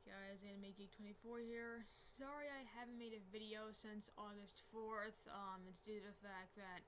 guys, Anime Geek 24 here. Sorry I haven't made a video since August 4th. It's due to the fact that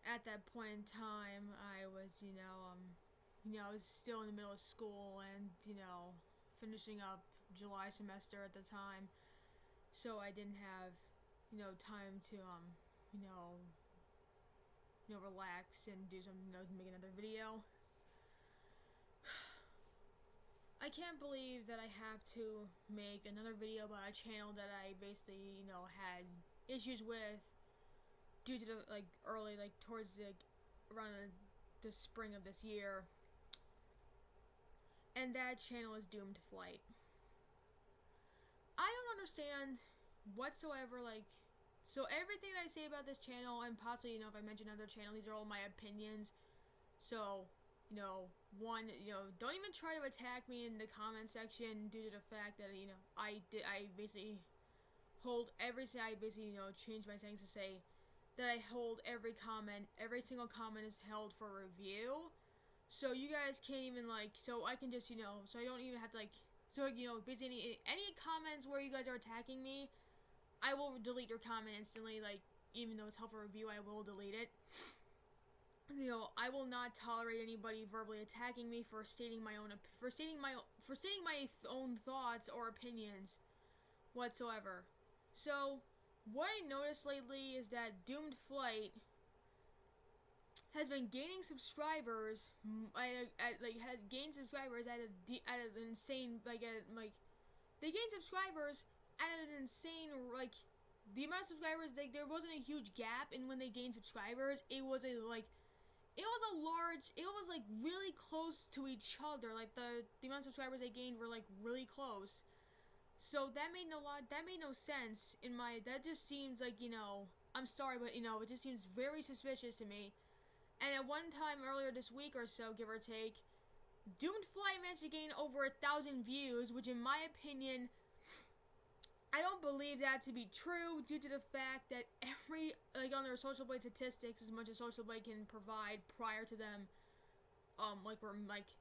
at that point in time I was, I was still in the middle of school and, finishing up July semester at the time. So I didn't have, time to, relax and do something, make another video. I can't believe that I have to make another video about a channel that I basically, had issues with due to the, early, towards around the spring of this year. And that channel is Doomed Flight. I don't understand whatsoever, so everything that I say about this channel, and possibly, if I mention another channel, these are all my opinions. So, don't even try to attack me in the comment section due to the fact that, I basically hold I basically, change my settings to say that I hold every single comment is held for review. So you guys can't even, so I can just, so I don't even have to, basically any comments where you guys are attacking me, I will delete your comment instantly, even though it's held for review, I will delete it. I will not tolerate anybody verbally attacking me for stating my own thoughts or opinions whatsoever. So, what I noticed lately is that Doomed Flight has been gaining subscribers had gained subscribers at an insane they gained subscribers at an insane the amount of subscribers there wasn't a huge gap in when they gained subscribers. It was really close to each other. The amount of subscribers they gained were really close. So that made no sense that just seems I'm sorry, but it just seems very suspicious to me. And at one time earlier this week or so, give or take, Doomed Flight managed to gain over 1,000 views, which in my opinion, I don't believe that to be true due to the fact that on their Social Blade statistics, as much as Social Blade can provide prior to them,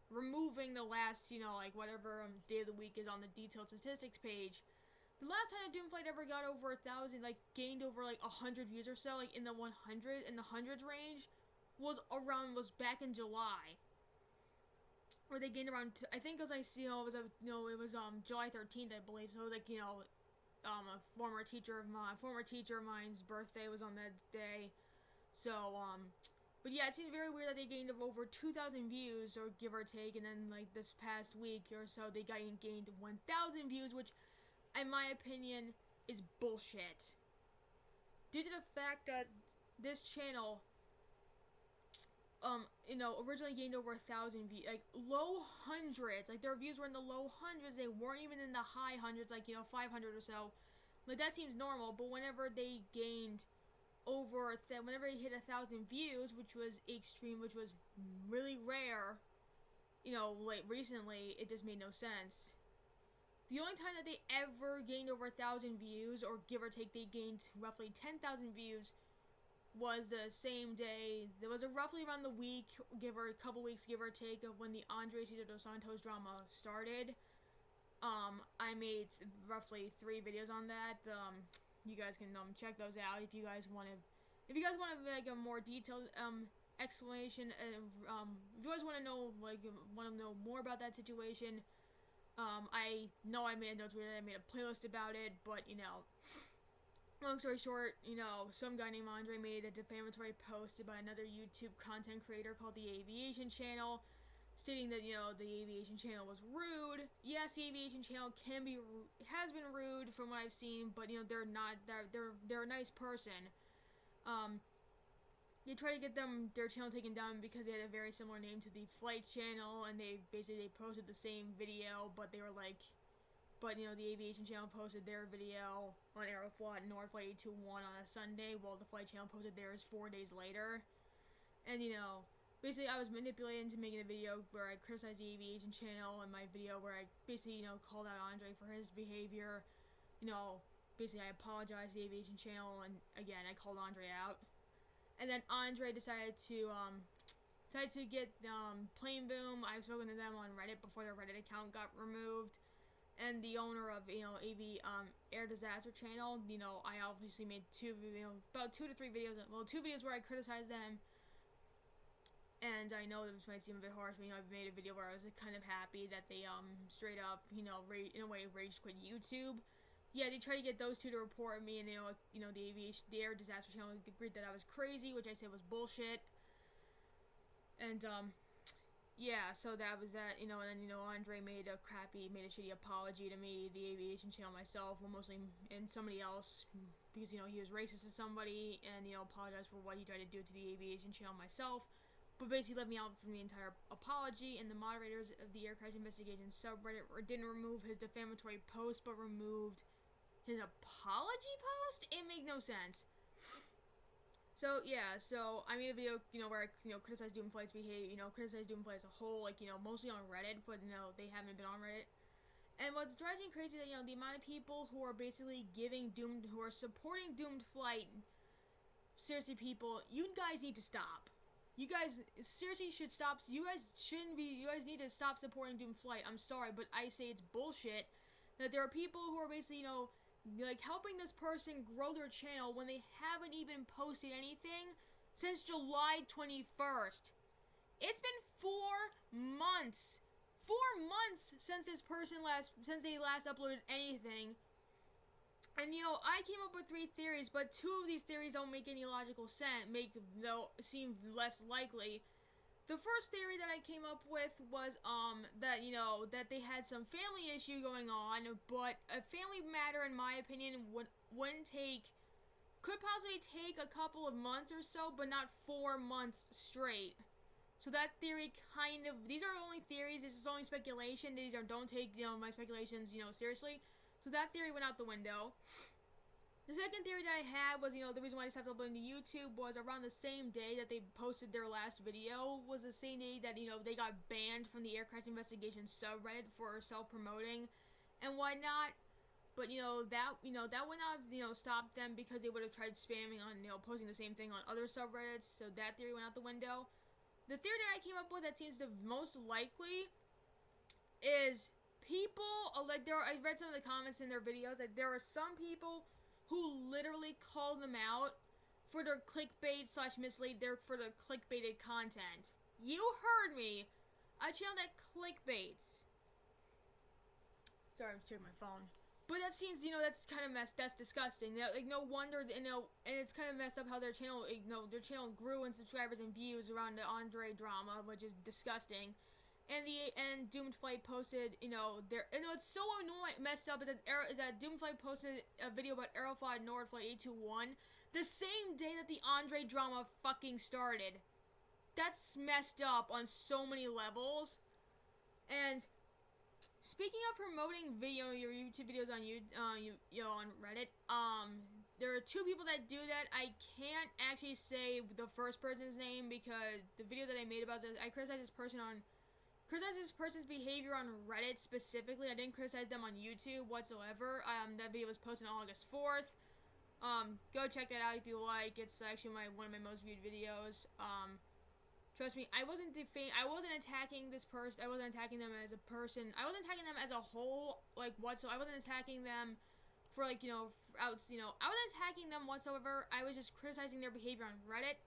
removing the last, whatever day of the week is on the detailed statistics page. The last time Doomed Flight ever got over 1,000, gained over 100 views or so, in the 100s range, was back in July, where they gained around. I think as I see, it was July 13th, I believe. So a former teacher of mine's birthday was on that day. So but yeah, it seems very weird that they gained over 2,000 views, or give or take, and then this past week or so they gained 1,000 views, which, in my opinion, is bullshit. Due to the fact that this channel originally gained over 1,000 views, low hundreds, their views were in the low hundreds, they weren't even in the high hundreds, 500 or so. That seems normal, but whenever they gained whenever they hit 1,000 views, which was really rare, recently, it just made no sense. The only time that they ever gained over 1,000 views, or give or take, they gained roughly 10,000 views, was the same day. There was roughly around the week, a couple weeks, give or take, of when the Andre Cesar dos Santos drama started. I made roughly 3 videos on that. You guys can check those out if you guys want a more detailed explanation. If you guys want to know more about that situation, I know I made notes where I made a playlist about it, but long story short, some guy named Andre made a defamatory post about another YouTube content creator called The Aviation Channel, stating that, The Aviation Channel was rude. Yes, The Aviation Channel has been rude from what I've seen, but, they're a nice person. They tried to get their channel taken down because they had a very similar name to the Flight Channel, and they posted the same video, but they were the Aviation Channel posted their video on Aeroflot Nordflight 821 on a Sunday, while the Flight Channel posted theirs 4 days later. And, basically I was manipulated into making a video where I criticized the Aviation Channel, and my video where I basically, called out Andre for his behavior. Basically I apologized to the Aviation Channel, and again, I called Andre out. And then Andre decided to get Plane Boom. I've spoken to them on Reddit before their Reddit account got removed. and the owner of, AV, Air Disaster Channel. I obviously made about 2 to 3 videos, 2 videos where I criticized them, and I know this might seem a bit harsh, but, I've made a video where I was kind of happy that they, straight up, in a way, rage quit YouTube. Yeah, they tried to get those two to report me, and, the Air Disaster Channel agreed that I was crazy, which I said was bullshit. And, yeah, so that was that, and then, Andre made a shitty apology to me, the Aviation Channel, myself, and somebody else, because, he was racist to somebody, and, apologized for what he tried to do to the Aviation Channel, myself, but basically left me out from the entire apology, and the moderators of the Air Crash Investigation subreddit didn't remove his defamatory post, but removed his apology post? It made no sense. So, yeah, I made a video, where I, criticized Doomflight's behavior, criticized Doomflight as a whole, mostly on Reddit, but, they haven't been on Reddit. And what drives me crazy is that, the amount of people who are basically who are supporting Doomed Flight, seriously, people, you guys need to stop. You guys seriously should stop. You guys need to stop supporting Doomed Flight. I'm sorry, but I say it's bullshit that there are people who are basically, helping this person grow their channel when they haven't even posted anything since July 21st. It's been 4 months. 4 months since they last uploaded anything. And, I came up with 3 theories, but 2 of these theories don't make any logical sense, seem less likely. The first theory that I came up with was, that, that they had some family issue going on, but a family matter, in my opinion, could possibly take a couple of months or so, but not 4 months straight. So that theory these are only theories, this is only speculation, don't take, my speculations, seriously. So that theory went out the window. The second theory that I had was, the reason why I stopped uploading to YouTube was around the same day that they posted their last video was the same day that, they got banned from the Air Crash Investigation subreddit for self-promoting and whatnot. But, that would not, stop them because they would have tried spamming on, posting the same thing on other subreddits, so that theory went out the window. The theory that I came up with that seems the most likely is people, I read some of the comments in their videos, that there are some people who literally call them out for their clickbait / for their clickbaited content. You heard me. A channel that clickbaits. Sorry, I'm checking my phone. But that seems, that's kind of that's disgusting. No wonder, and it's kind of messed up how their channel grew in subscribers and views around the Andre drama, which is disgusting. And Doomed Flight posted, it's so messed up is that Doomed Flight posted a video about Aeroflot Nord Flight 821 the same day that the Andre drama fucking started. That's messed up on so many levels. And speaking of promoting your YouTube videos on on Reddit, there are 2 people that do that. I can't actually say the first person's name because the video that I made about this, I criticized this person's behavior on Reddit specifically. I didn't criticize them on YouTube whatsoever. That video was posted on August 4th. Go check that out if you like. It's actually one of my most viewed videos. Trust me, I wasn't attacking this person. I wasn't attacking them as a person. I wasn't attacking them as a whole, I wasn't attacking them for, I wasn't attacking them whatsoever. I was just criticizing their behavior on Reddit.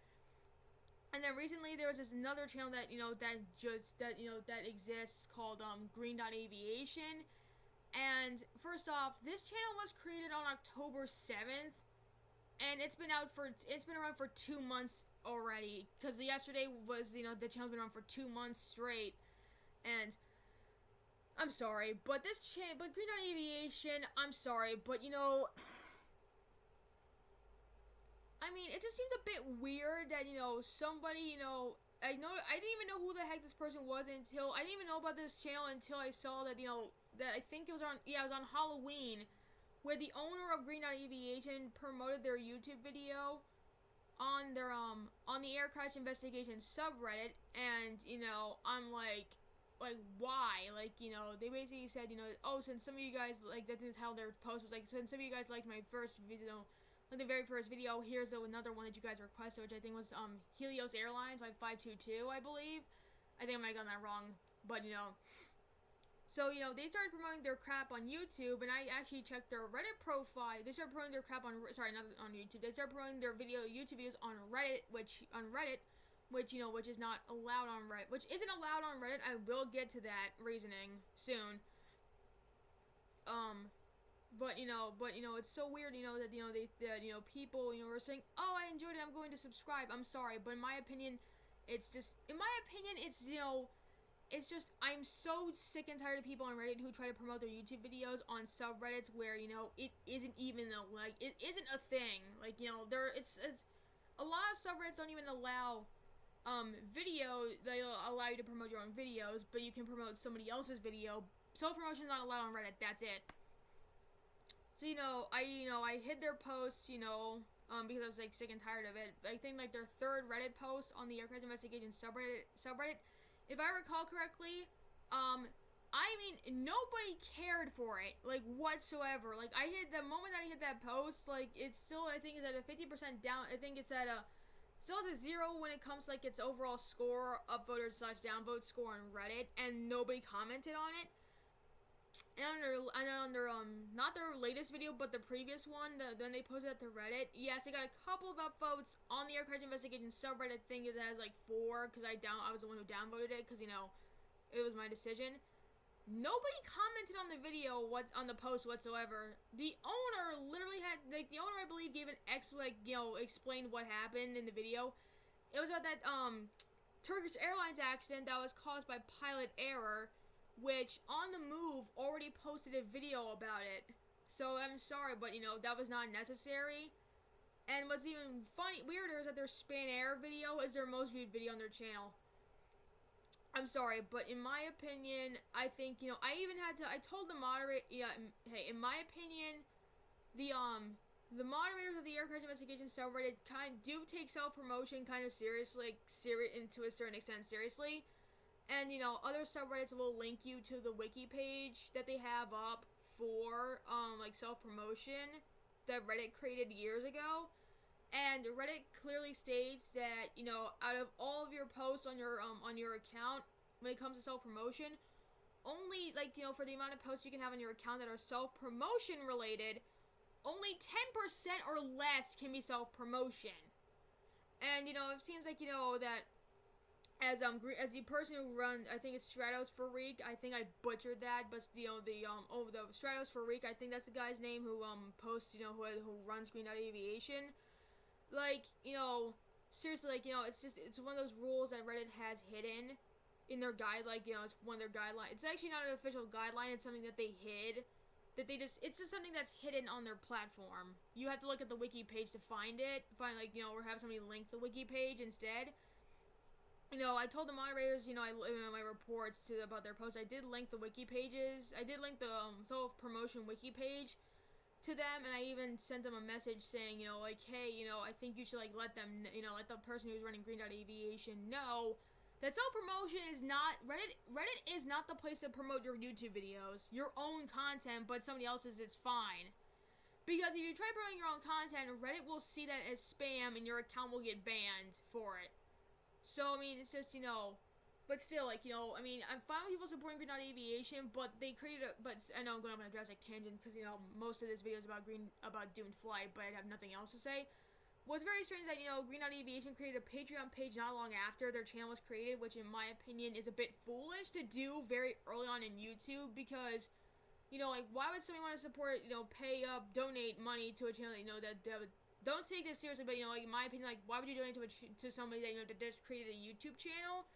And then recently there was this another channel that, that exists called, Green Dot Aviation. And first off, this channel was created on October 7th. And it's been around for 2 months already. Because yesterday was, the channel's been around for 2 months straight. And I'm sorry, but Green Dot Aviation, I'm sorry, but I mean, it just seems a bit weird that, somebody, I didn't even know who the heck this person was I didn't even know about this channel until I saw that, that I think it was on Halloween, where the owner of Green Dot Aviation promoted their YouTube video on the Air Crash Investigation subreddit, and, I'm like, why? They basically said, oh, since some of you guys, that's how their post was, since some of you guys liked my first video, the very first video, here's another one that you guys requested, which I think was, Helios Airlines, 522, I believe. I think I might have gotten that wrong, but, So, you know, they started promoting their crap on YouTube, and I actually checked their Reddit profile. They started promoting their crap on, sorry, not on YouTube. They started promoting their YouTube videos on Reddit, which, you know, which is not allowed on Reddit, which isn't allowed on Reddit. I will get to that reasoning soon. But you know, it's so weird, you know, that, you know, people, you know, are saying, oh, I enjoyed it, I'm going to subscribe. I'm sorry, but in my opinion, it's just, you know, it's just, I'm so sick and tired of people on Reddit who try to promote their YouTube videos on subreddits where, you know, it isn't even it isn't a thing. Like, you know, it's a lot of subreddits don't even allow they'll allow you to promote your own videos, but you can promote somebody else's video. Self-promotion is not allowed on Reddit. That's it. So, you know, I hid their posts, you know, because I was, like, sick and tired of it. I think, like, their third Reddit post on the Aircraft Investigation subreddit, if I recall correctly, I mean, nobody cared for it, like, whatsoever. Like, the moment that I hit that post, like, it's still, I think it's at a 50% down, I think it's at a, still at a 0 when it comes to, like, its overall score, upvoted / downvote score on Reddit, and nobody commented on it. And under not their latest video, but the previous one, when they posted it to Reddit, yes, they got a couple of upvotes on the Aircraft Investigation subreddit. I think it has like 4, because I was the one who downvoted it, because, you know, it was my decision. Nobody commented on the video, on the post whatsoever. The owner literally had, like, the owner, I believe, gave an explained what happened in the video. It was about that, Turkish Airlines accident that was caused by pilot error, which On the Move already posted a video about it. So I'm sorry, but, you know, that was not necessary. And what's even weirder is that their Spanair video is their most viewed video on their channel. I'm sorry, but in my opinion, I think, you know, I told the moderator, hey, in my opinion, the moderators of the Aircraft Investigation subreddit do take self-promotion kind of seriously, to a certain extent seriously. And, you know, other subreddits will link you to the wiki page that they have up for, like, self-promotion that Reddit created years ago. And Reddit clearly states that, you know, out of all of your posts on your account, when it comes to self-promotion, only, like, you know, for the amount of posts you can have on your account that are self-promotion related, only 10% or less can be self-promotion. And, you know, it seems like, you know, that as the person who runs, I think it's Stratos Farik, I think I butchered that, but, you know, the Stratos Farik, I think that's the guy's name who posts, you know, who runs Green Dot Aviation. Like, you know, seriously, like, you know, it's one of those rules that Reddit has hidden in their guide, like, you know, it's one of their guidelines. It's actually not an official guideline, it's something that they hid, it's just something that's hidden on their platform. You have to look at the wiki page to find it, like, you know, or have somebody link the wiki page instead. You know, I told the moderators, you know, my reports about their posts, I did link the wiki pages. I did link the self-promotion wiki page to them, and I even sent them a message saying, you know, like, hey, you know, I think you should, like, let the person who's running Green Dot Aviation know that self-promotion is not, Reddit is not the place to promote your YouTube videos, your own content, but somebody else's, it's fine. Because if you try promoting your own content, Reddit will see that as spam, and your account will get banned for it. So, I mean, it's just, you know, but still, like, you know, I mean, I'm fine with people supporting Green Dot Aviation, but they created but I know I'm going on a drastic tangent, because, you know, most of this video is about doomed flight, but I have nothing else to say. What's very strange is that, you know, Green Dot Aviation created a Patreon page not long after their channel was created, which, in my opinion, is a bit foolish to do very early on in YouTube, because, you know, like, why would somebody want to support, you know, donate money to a channel that, you know, that don't take this seriously, but, you know, like, in my opinion, like, why would you donate to somebody that, you know, that just created a YouTube channel?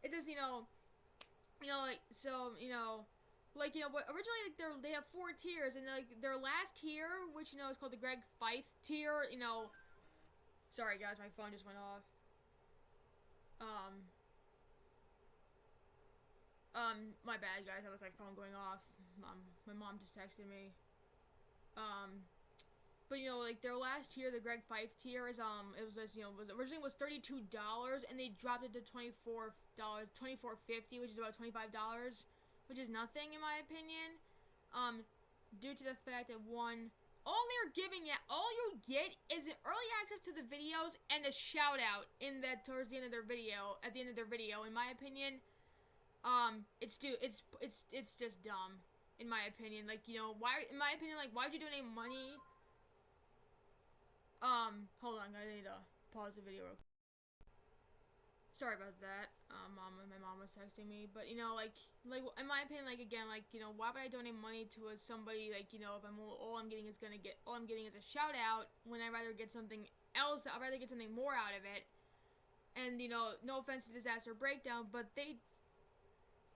It does, you know, like, so, you know, like, you know, but originally, like, they have 4 tiers, and, like, their last tier, which, you know, is called the Greg Fife tier, you know, sorry, guys, my phone just went off, my bad, guys, that was, like, phone going off, my mom just texted me, but, you know, like, their last tier, the Greg Fife tier, is, it was just, you know, originally was $32, and they dropped it to $24.50, which is about $25, which is nothing, in my opinion, due to the fact that, one, all you get is early access to the videos and a shout-out towards the end of their video, in my opinion. it's just dumb, in my opinion. Like, you know, why, in my opinion, like, why would you donate money? Hold on, I need to pause the video real quick. Sorry about that. My mom was texting me, but you know, like in my opinion, like again, like you know, why would I donate money to somebody like you know if all I'm getting is a shout out when I'd rather get something else. I'd rather get something more out of it. And you know, no offense to Disaster Breakdown, but they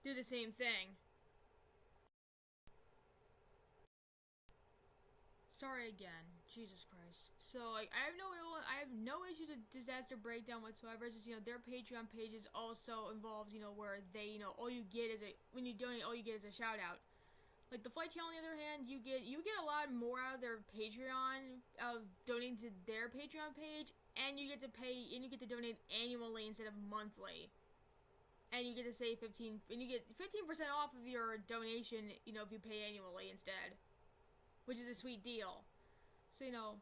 do the same thing. Sorry again. Jesus Christ. So like I have no issues with Disaster Breakdown whatsoever. It's just you know their Patreon pages also involves you know where they you know all you get is when you donate all you get is a shout out. Like the Flight Channel on the other hand, you get a lot more out of their Patreon of donating to their Patreon page, and you get to donate annually instead of monthly. And you get to save 15% off of your donation, you know, if you pay annually instead, which is a sweet deal. So you know,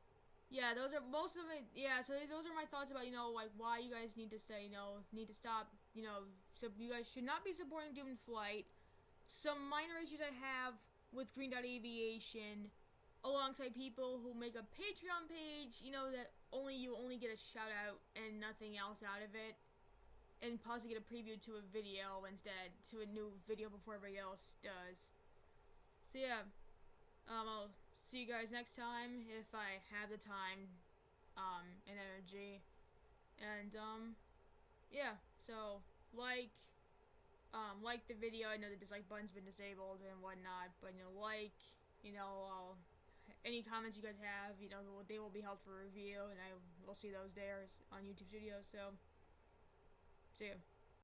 yeah, those are most of it. Yeah, so those are my thoughts about you know like why you guys need to stay. You know, need to stop. You know, so you guys should not be supporting Doomed Flight. Some minor issues I have with Green Dot Aviation, alongside people who make a Patreon page. You know that you only get a shout out and nothing else out of it, and possibly get a preview to a video instead, to a new video before everybody else does. So yeah, I'll see you guys next time if I have the time, and energy. And yeah. So like the video. I know the dislike button's been disabled and whatnot, but you know, you know, any comments you guys have, you know, they will be held for review, and I will see those there on YouTube Studios. So, see you.